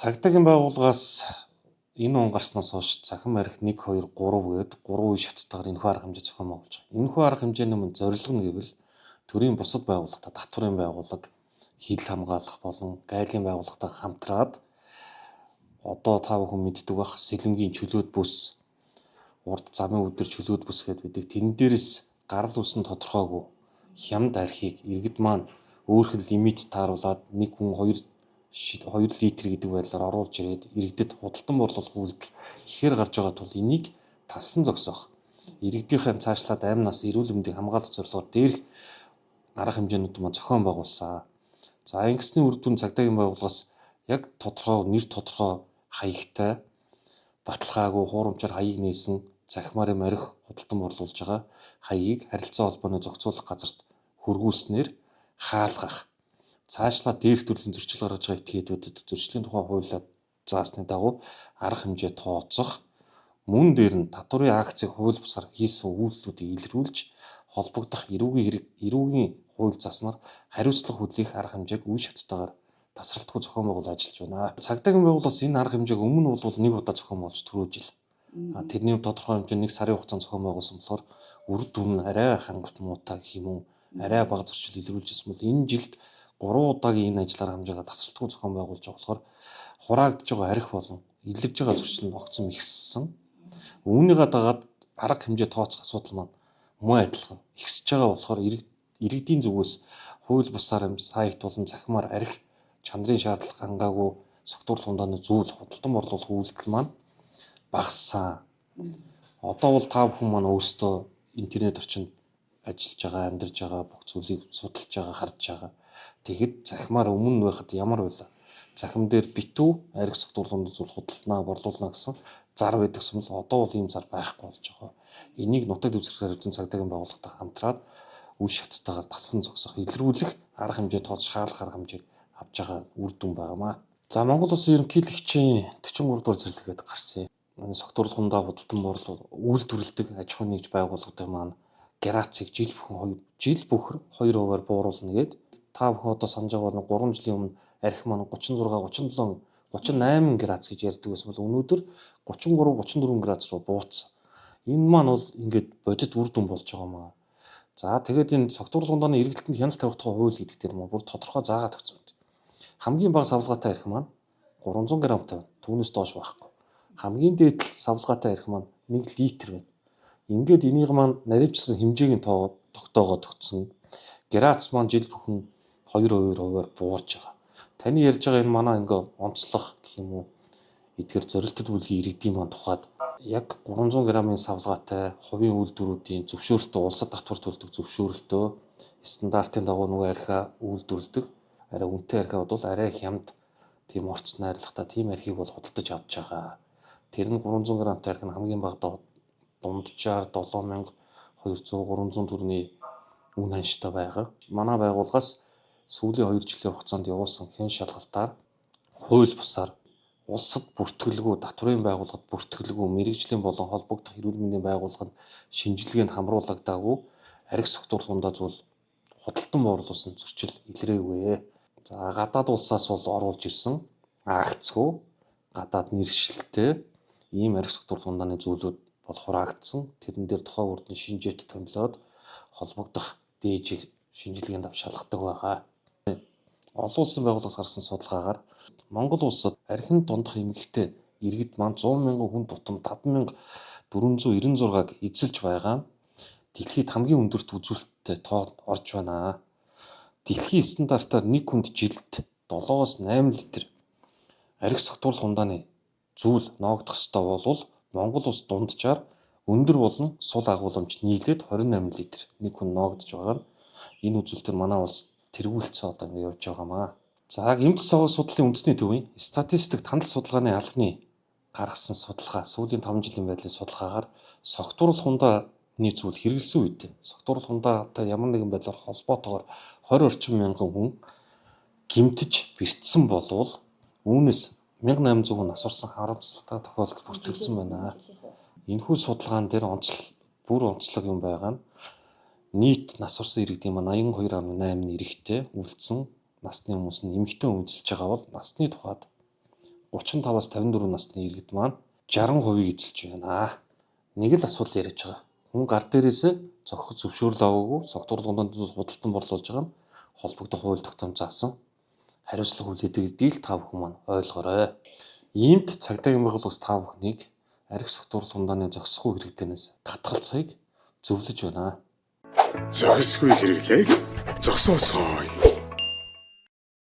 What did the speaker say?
Цагдаагийн байгууллагаас энэ он гарснаас хойш цахим арх 1 2 3 гээд 3 үе шаттайгаар энэхүү арга хэмжээ зохион байгуулж байгаа. Энэхүү арга хэмжээний мөн зорилго нь гэвэл төрийн бусад байгууллагатай татврын байгууллага, хил хамгаалах болон гайлын байгууллагатай хамтраад одоо та бүхэн мэддэг бах сэлэнгийн чөлөөт бүс, урд замын өдөр чөлөөт бүс гэдээ бидэг тэн дээрээс гарал үүсэн тодорхойгүй хямд архийг иргэд маань өөрхөн лимит тааруулаад нэг хүн 2 литр гэдэг байдлаар оруулж ирээд иргэдэд худалдан борлуулах үйлдэл ихээр гарч байгаа тул энийг тасан зогсоох иргэдийнхээ цаашлаад аймнаас эрүүл мэндийг хамгаалах зорилгоор дээрх арга хэмжээнүүд маань зохион байгуулсан. За ингэсний үр дүн цагдаагийн байгууллагаас яг тодорхой нэр тодорхой хаягтай баталгаагүй хуурамчаар хаяг нээсэн захимаар марих худалдан борлуулж байгаа хаягийг харилцаа холбооны зохицуулах газарт хөргүүлснээр хаалгах. Цаашлаа дээрх төрлийн зөрчил гаргаж байгаа этгээдүүдэд зөрчлийн тухай хуулиар заасны дагуу арга хэмжээ тооцох, мөн дээр нь татврын акцийг хууль бусаар хийсэн үйлдэлүүдийг илрүүлж холбогдох эрүүгийн хууль заснаар хариуцлага хүлээх арга хэмжээг үе шаттайгаар тасралтгүй зохион байгуул ажиллаж байна. Цагдаагийн байгууллагаас энэ арга хэмжээг өмнө бол нэг удаа зохион байгуулж түрүү жил. Тэрний тодорхой хэмжээнд 1 сарын хугацаанд зохион байгуулсан болохоор үр дүн нь арай хангалт муутай гэх юм уу, арай бага зөрчил илрүүлжсэн бол энэ жилд 3 удаагийн энэ ажлаар хамжаагаа тасралтгүй зохион байгуулж байгаа болохоор хураагдж байгаа арх болон илэрж байгаа зөрчил нь огцом ихссэн. Үүнийгээ дагаад арга хэмжээ тооцох асуудал маань муу адилхан ихсэж байгаа болохоор иргэдийн зүгээс хууль бусаар сайт болон захимаар арх чанарын шаардлага хангаагүй согтуурлах ундааны зүйл худалдан борлуулах үйлдэл маань багассан. Одоо бол та бүхэн маань өөрсдөө интернет орчинд ажиллаж байгаа, амьдарч байгаа бүх зүйлийг судалж байгаа, харж байгаа. Тэгэхэд захимаар өмнө байхад ямар байлаа? Захим дээр битүү арх согтуурлын зүйл худалданаа борлуулна гэсэн зар байдагсан бол одоо бол ийм зар байхгүй болж байгаа. Энийг нутаг дэвсгэр хариуцсан цагдаагийн байгууллагатай хамтраад үе шаттайгаар тасан зогсох, илрүүлэх арга хэмжээ тооцох шаардлага арга хэмжээг авч байгаа үр дүн байгаамаа. За Монгол Улсын ерөнхийлөгчийн 43 дугаар зэрлэг гэдэг гарсан юм. Согтуурлахундаа худалдан борлуул үйлдвэрлэдэг аж ахуйн нэгж байгууллагуудын маань грацийг жил бүхэн 2% бууруулна гээд та бүхэн одоо санаж байгаа 3 жилийн өмнө арх маань 36, 37, 38 грац гэж ярьдаг байсан бол өнөөдөр 33, 34 грац руу бууцсан. Энэ маань бол ингээд бодит үр дүн болж байгаа маа. За тэгээд энэ согтуурлахундааны эргэлтэнд хяналт тавих тухай хууль гэдэг дээр маань бүр тодорхой заагаад өгсөн байна. Хамгийн бага савлгаатай арх маань 300 г тавина. Түүнээс доош байхгүй. Хамгийн дээд савлгаатай арх маань 1 литр байна. Ингээд энийг маань наривчсан хэмжээг нь тогтоогоод өгсөн. Грац маань жил бүхэн 2%-аар буурж байгаа. Таны ярьж байгаа энэ манай ингээ онцлог гэх юм уу эдгээр зорилттой бүлгийн иргэдийн маань тухайд яг 300 г-ийн савлгаатай хувийн үйлдвэрүүдийн зөвшөөрөлтөө улсад татвар төлдөг зөвшөөрөлтөө стандартын дагуу нөгөө архиа үйлдвэрлэдэг арай үнэтэй архиа бол арай хямд тийм орц найрлагатай тийм архийг бол худалдаж авч байгаа. Тэр нь 300 г-тай архи нь хамгийн багадаа дунджаар 7200 300 төгрөгийн үн ханштай байгаа. Манай байгууллагаас сүүлийн 2 жилийн хугацаанд явуулсан хэн шалгалтаар хууль бусаар улсад бүртгэлгүй татврын байгууллагад бүртгэлгүй мэргэжлийн болон холбогдох эрүүл мэндийн байгууллагад шинжилгээнд хамруулагдаагүй арх согтуурлахундаа зүйл худалдан борлуулсан зөрчил илрээгүй. За гадаад улсаас бол оруулж ирсэн акцгүй гадаад нэршилтэй ийм арх согтуурлахундааны зүйлүүд бол хураагдсан. Тэрэн дээр тухайн үрдний шинжээт томилоод холбогдох дээжийг шинжилгээнд авч шалгадаг байгаа. Олон улсын байгууллагаас гарсан судалгаагаар Монгол улсад архинд дундах эмэгтэй иргэд маань 100 мянган хүн тутам 5496-г эзэлж байгаа нь дэлхийд хамгийн өндөрт үзүүлэлттэй тоонд орж байна. Дэлхийн стандартаар нэг хүнд жилд 7-8 литр арх согтуурлах ундааны зүйл ноогдох ёстой бол Монгол улс дунджаар өндөр болон сул агуулмж нийлээд 28 литр нэг хүн ноогдож байгаа нь энэ үзүүлэлтээр манай улс тэргүүлцээ одоо ингэ явж байгаамаа. За эмч судлалын үндэсний төвийн статистик танил судалгааны албаны гаргасан судалгаа сүүлийн 5 жилийн байдлын судалгаагаар согтуурлахундааны зүйл хэрэгэлсэн үед согтуурлахундаатай ямар нэгэн байдлаар холбоотойгоор 20 орчим мянган хүн гэмтэж бэртсэн болвол үүнээс 1800 хүн асуурсан харамсалтай тохиолдол бүртгэгдсэн байна. Энэхүү судалгаан дээр бүр онцлог юм байгаа нь нийт нас орсон иргэдийн маань 82.8 нь эрэгтэй үлдсэн насны хүмүүс нь эмэгтэй хүн эзэлж байгаа бол насны тухайд 35-аас 54 насны иргэд маань 60% эзэлж байна. Нэг л асуудал яриад байгаа. Хүн гар дээрээсээ зохих зөвшөөрөл аваагүй, согтуур дундад худалдан борлуулж байгаа нь холбогдох хууль тогтоомж заасан хариуцлага хүлээдэг гэдгийг та бүхэн маань ойлгоорой. Иймд цагдаагийн байгууллагаас та бүхнийг арх согтуур дундааны зохисгүй хэрэгтэнээс татгалцахыг зөвлөж байна. Зохисгүй хэрэглээг зогсооцгооё.